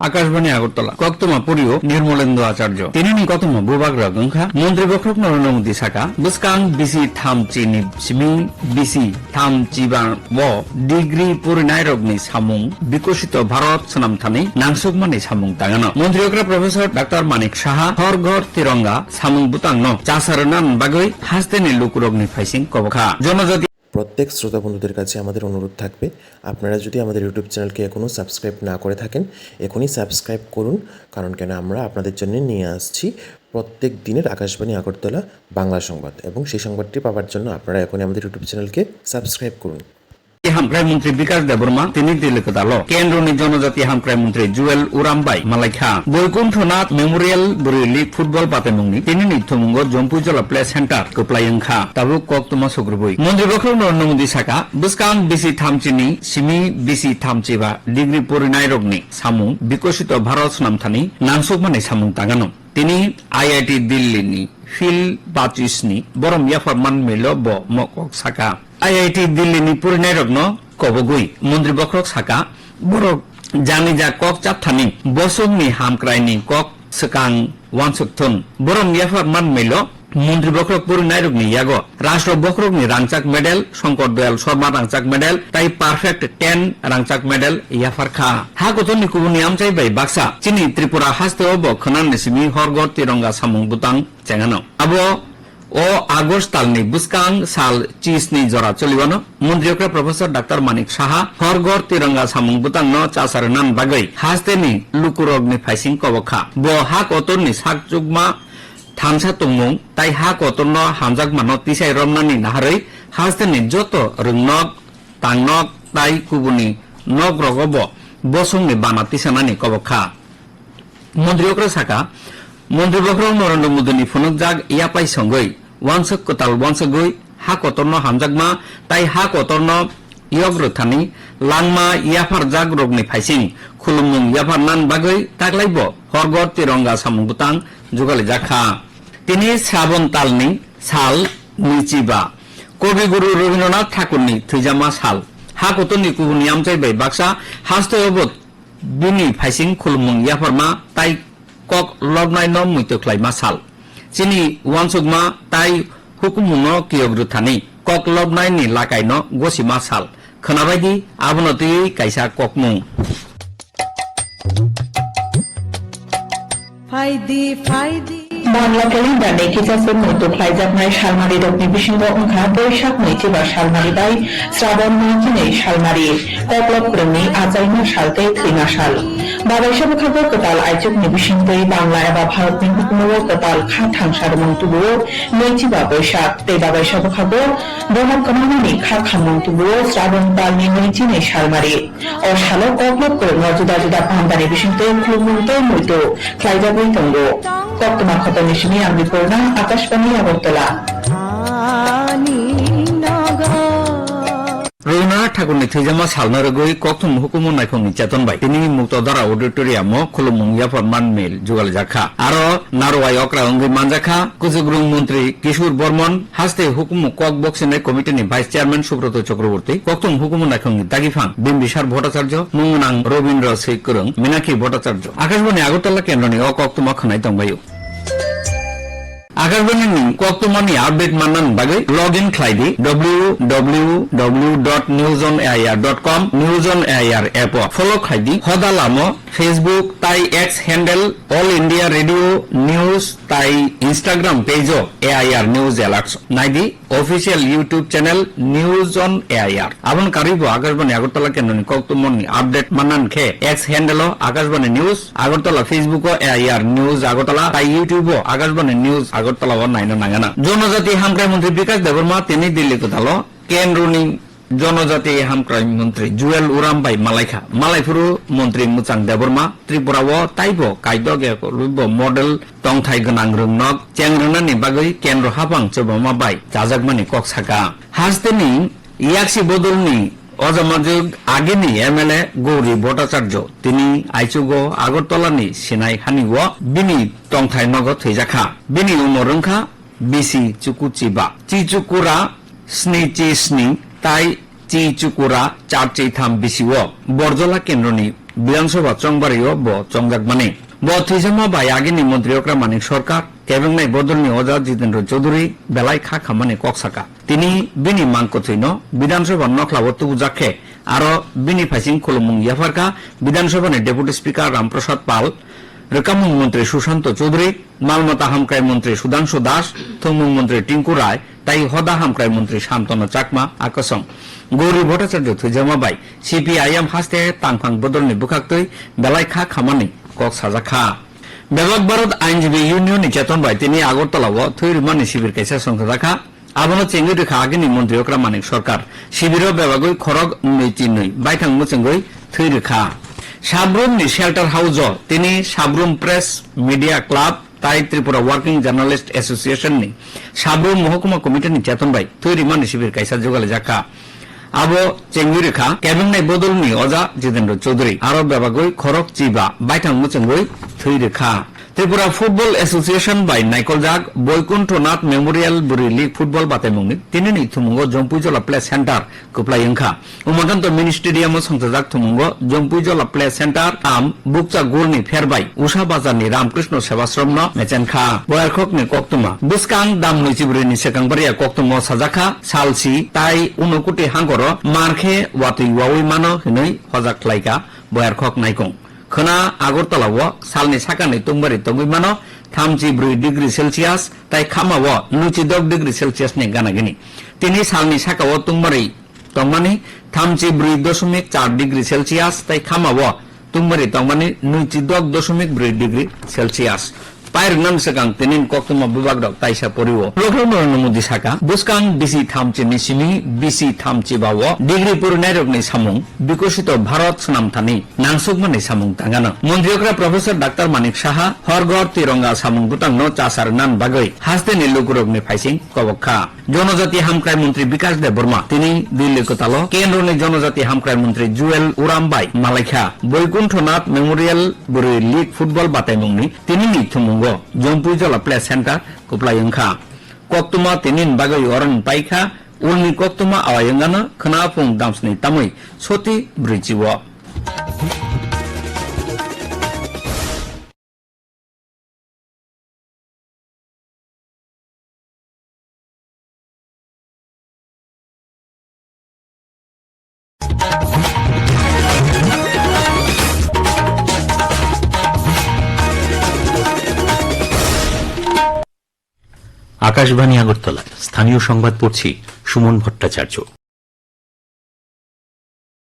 আকাশবাণী আগরতলা কক্তমা পুরিও নির্মলেন্দু আচার্য তিনি কতমা বুবাগ্রা গংখা মন্ত্রী বক্রক নরেন্দ্র মোদী সাকা বুসকাং বিসি থাম চিনি সিমি বিসি থাম চিবা ব ডিগ্রি পরিণায় রগনি সামুং বিকশিত ভারত সনামথানি নাংসুকমানি সামুং তাগানো মন্ত্রীকরা প্রফেসর ডাক্তার মানিক সাহা হর ঘর তিরঙ্গা সামুং বুতাং ন চাসারনান বাগৈ হাসতেনি লুকুরগনি ফাইসিং কবখা জনজাতি প্রত্যেক শ্রোতা বন্ধুদের কাছে আমাদের অনুরোধ থাকবে, আপনারা যদি আমাদের ইউটিউব চ্যানেলকে এখনও সাবস্ক্রাইব না করে থাকেন এখনই সাবস্ক্রাইব করুন। কারণ কেন আমরা আপনাদের জন্য নিয়ে আসছি প্রত্যেক দিনের আকাশবাণী আগরতলা বাংলা সংবাদ, এবং সেই সংবাদটি পাওয়ার জন্য আপনারা এখনই আমাদের ইউটিউব চ্যানেলকে সাবস্ক্রাইব করুন। হামক্রাই মন্ত্রী বিকাশ দেববর্মা তিনি দিল্লিকতালো কেন্দ্রনি জনজাতি হামক্রাই মন্ত্রী জুয়েল উরামবাই মালাইখা বৈকুণ্ঠনাথ মেমোরিয়াল বরেলি ফুটবল পাতেমুংনি তিনি নিত্যমুঙ্গ জম্পুজলা প্লে সেন্টার কোপ্লাইংখা তাবুক কক্তমা সুগ্রবই মন্ত্রী বক্র নরেন্দ্র মোদী সাকা বুসকাং বিসি থামচিনি সিমি বিসি থামচিবা ডিগ্রি পরিণায় রগ্নি সামুং বিকশিত ভারত নামথানি নাংসুকমানি সামুং তাগানো তিনি আইআইটি দিল্লিনি ফিল বাচিসনি বরম ইয়াফরমান মিল ব মকক সাকা আইআইটি দিল্লিনি পরিণায় রগ্ন কবগুই মন্ত্রী বক্রক সাকা বড় জানি যা কক চাপথানি বসমনি হামক্রাইনি কক সকাং ওয়ানসুকথুন বরম ইয়াফরমান মিল মন্ত্রী বক্রক পরিণায় রগ্নি ইয়াগ রাষ্ট্র বক্রকনি রাংচাক মেডেল শঙ্কর দয়াল শর্মা রাংচাক মেডেল তাই পারফেক্ট 10 রাংচাক মেডেল ইয়াফার খা হা গতনি কুবুনি আমচাইবাই বাক্সা চিনি ত্রিপুরা হাসতে অব খনান নিসিমি হরগর তিরঙ্গা সামুং বুতাং চেঙ্গানো আবো ও আগস্ট তালনি বুসকাং সাল চিসনি জরা চলিবানো মন্ত্রীকরা প্রফেসর ডাক্তার মানিক সাহা হরগর তিরঙ্গা সামুং বুতাং ন চাসার নান বাগৈ হাসতেনি লুকুরগনি ফাইসিং কবখা ব হা কতরনি সাকচুগমা থামসা তুমুং তাই হা কতর্ন হামজাক মানো তিসাই রমনানি নাহারৈ হাসতেনি যত রংনক তাংনক তাই কুবুনি নক রগব বসংনি বানা তিসানানি কবখা মন্ত্রীকরা সাকা মন্ত্রী বক্র নরেন্দ্র মোদীনি ফনুক জাগ ইয়াপাই সঙ্গৈ ওয়ানসক কতাল ওয়ানসগৈ হা কতর্ন হামজাকমা তাই হা কতর্ন ইয়গ্রথানি লাংমা ইয়াফার জাগ রগনি ফাইসিং খুলুমুং ইয়াফার নান বাগৈ তাকলাইব হরগর তিরঙ্গা সামুং বুতাং जुगाले जाखा তিনি শ্রাবণ তালনি সাল নিচিবা কবিগুরু রবীন্দ্রনাথ ঠাকুরনি থৈজামা সাল হা কতনি কুবুনি আমচাইবাই বাক্সা হাস্তে অবত বিনি ফাইসিং খুলমুং ইয়াফরমা তাই কক লবনাই ন মুইতখ্লাইমা সাল চিনি ওয়ানসুগমা তাই হুকুমুং কিয়গ্রুথানি কক লবনাই নি লাকাই ন গসিমা সাল খনাবাইদি আবনতি কাইসা ককমুং বাংলা ক্যালেন্ডারে কিজাসের মতো ফ্লাইজাপনায় শালমারি রগ্নি বিসিংহ ওংখা বৈশাখ নৈচিবা শালমারি বাই শ্রাবণ নৈচিনে শালমারি কপলক ক্রমে আজাইনা সালতে থ্রিনা সাল বাবাইসাব খাবো কতাল আইচক নিবিসিংতই বাংলা এবা ভারত নিহুকুমো কতাল খা থাংসার মংতুবুও নৈচিবা বৈশাখ তে বাবাইসাব খাবো বনক কমানি খা খামংতুবুও শ্রাবণ তালনি নৈচিনে শালমারি ও শালো কপলক ক্রমে জুদা জুদা পান্দানি বিসিংতই খুলমুংতে মইতো ফ্লাইজাবই তঙ্গ কক্তমা খত নিশমি আমি পূর্ণা আকাশবাণী আগরতলা রবীন্দ্রনাথ ঠাকুরনি থৈজামা সালনারগৈ কক্তম হুকুম নাইখংনি চেতনবাই তিনি মুক্তধারা অডিটোরিয়াম খুলুমুং ইয়াফরমান মেল যুগাল জাখা আরো নারোয়াই অকরা অঙ্গি মানজাখা কুচুগ্রুং মন্ত্রী কিশোর বর্মন হাসতে হুকুম কক বক্সিনে কমিটিনি ভাইস চেয়ারম্যান সুব্রত চক্রবর্তী কক্তম হুকুম নাইখংনি দাগিফাং বিম্বিসার ভট্টাচার্য মুংনাং রবীন্দ্র সৈকরং মীনাক্ষী ভট্টাচার্য আকাশবাণী আগরতলা কেন্দ্রনি অকক্তমা খনাই তংবায়ু আকাশবাণী কক্তমানি আপডেট মান্নান বাগৈ লগ ইন খাইদি www.newsonair.com newsonair এপ ফলো খাইদি হদালাম ফেসবুক তাই X handle all India radio news তাই Instagram page AIR news alerts নাইদি official YouTube channel news on AIR আবন কারিব আকাশবাণী আগরতলা কেন্দ্রনি কক্তমানি আপডেট মান্নান খে x handle Akashvani news Agartala Facebook AIR news Agartala তাই ইউটিউব আকাশবাণী নিউজ আগরতলা নাইনা নাগানা জনজাতি হামক্রাই মন্ত্রী বিকাশ দেববর্মা তিনি দিল্লি কোথালো কেন্দ্রনি জনজাতি হামক্রাই মন্ত্রী জুয়েল উরামবাই মালাইখা মালাইফুরু মন্ত্রী মুচাং দেববর্মা ত্রিপুরাও তাইব কাইদগে লুইব মডেল টংথাই গনাং রংনক চেংরনানি বাগৈ কেন্দ্র হাফাং চবমা বাই জাজাকমানি ককসাকা হাসতেনি ইয়াকসি বদলনি অজমাযুগ আগেনি এমএলএ গৌরী ভট্টাচার্য তিনি আইচুগ আগরতলানি সিনাই হানিও বিনি টংথাই নগ থৈজাখা বিনি উমরংখা বিসি চুকুচিবা চিচুকুরা স্নি তাই চিচুকুরা চার চিথাম বিসিও বরজলা কেন্দ্রনি বিধানসভা চংবাড়িও ব চংজাক মানে ব থিজমা বাই আগেনি মন্ত্রী অকরা মানিক সরকার কেবেংনাই বদলনি অজা জিতেন্দ্র চৌধুরী বেলায় খা খামানে ককসাকা তিনি বিনি মাংকথৈন বিধানসভা নখলাব তুবুজাখে আরো বিনি ফাইসিং খুলুমুং ইয়াফারকা বিধানসভাनि ডেপুটি স্পিকার রামপ্রসাদ পাল রকামুং মন্ত্রী সুশান্ত চৌধুরী মালমাতা হামক্রাই মন্ত্রী সুধাংশু দাস থুমুং মন্ত্রী টিঙ্কু রায় তাই হদা হামক্রাই মন্ত্রী শান্তনু চাকমা আকসং গৌরী ভট্টাচার্য থৈজামা বাই সিপিআইএম হাস্তে তাংফাং বদলনি বুখাক্তৈ বেলায় খা খামানি কক সাজাখা ব্যাপক ভারত আইনজীবী ইউনিয়নनि চেতন বাই তিনি আগরতলাও থৈরমানি শিবির কাইসা সংসদাখা আবনো চেঙ্গৈ রেখা আগেনি মন্ত্রী অকরা মানিক সরকার শিবিরও বেবাগৈ খরগ নৈচিনৈ বাইথাং মুচেঙ্গৈ থৈরেখা সাবরুমনি শেল্টার হাউস তিনি সাবরুম প্রেস মিডিয়া ক্লাব তাই ত্রিপুরা ওয়ার্কিং জার্নালিস্ট এসোসিয়েশননি সাবরুম মহকুমা কমিটিনি চেতন বাই থৈরিমানি শিবির কাইসা জোগালে জাখা আবো চেঙ্গুই রেখা কেবেংনাই বদলনি অজা জিতেন্দ্র চৌধুরী আরো বেবাগৈ খরক চিবা বাইথাং মুচেঙ্গৈ থৈরেখা ত্রিপুরা ফুটবল এসোসিয়েশন বাই নাইকলজাগ বৈকুণ্ঠনাথ মেমোরিয়াল বুরি লীগ ফুটবল বাতাইমুংনি তিনি থুমুঙ্গ জম্পুইজলা প্লে সেন্টার কুপ্লাইংখা উমাকান্ত মিনি স্টেডিয়াম সংসজাক থুমুঙ্গ জম্পুইজলা প্লে সেন্টার আম বুকচা গুরনি ফেরবাই উষা বাজারনি রামকৃষ্ণ সেবাশ্রম মেচেনখা বয়ারখকনি কক্তমা বুসকাং দাম নৈচিবুরিনি সেকাংবারিয়া কক্তম সাজাখা সালসি তাই উনকুটি হাঙ্গর মারখে ওয়াতুই ওয়াউই মানো হিनै হজাক লাইকা বয়ারখক নাইকং খনা আগরতলাও সালনি সাকানি তুংবারি তংবিমানো 34 ডিগ্রি সেলসিয়াস তাই খামাও 29 ডিগ্রি সেলসিয়াস নি গানাগিনি তিনি সালনি সাকাও তুংবারি তংমানি 34.4 ডিগ্রি সেলসিয়াস তাই খামাও তুংবারি তংমানি 29.4 ডিগ্রি সেলসিয়াস পায়ের নাম সেকাং তিনি কক্তমা বিভাগ ডক তাইসা পরিব প্রোগ্রাম নরেন্দ্র মোদী সাকা বুসকাং বিসি থামচি নিসিমি বিসি থামচি বাও ডিগ্রি পুরনাইরকনি সামুং বিকশিত ভারত সুনামথানি নাংসুকমানি সামুং তাঙ্গানো মন্ত্রীকরা প্রফেসর ডাক্তার মানিক সাহা হরগড় তিরঙ্গা সামুং বুতাংন চাসার নান বাগৈ হাসতেনি লুকুরগনি ফাইসিং কবক্ষা জনজাতি হামক্রাই মন্ত্রী বিকাশ দেব বর্মা তিনি দিল্লি কোতালো কেন্দ্রনি জনজাতি হামক্রাই মন্ত্রী জুয়েল উরামবাই মালাইখা বৈকুণ্ঠনাথ মেমোরিয়াল বুরি লীগ ফুটবল বাতাইমুংনি তিনি থুমুঙ্গ জম্পুইজলা প্লে সেন্টার কুপ্লাইংখা কক্তমা তিনিন বাগৈ অরন পাইখা উলনি কক্তমা আওয়ায়ঙ্গানা খনাফুং দামসনি তামৈ সতি ব্রিচিব আকাশবাণী আগরতলা স্থানীয় সংবাদ পড়ছি সুমন ভট্টাচার্য।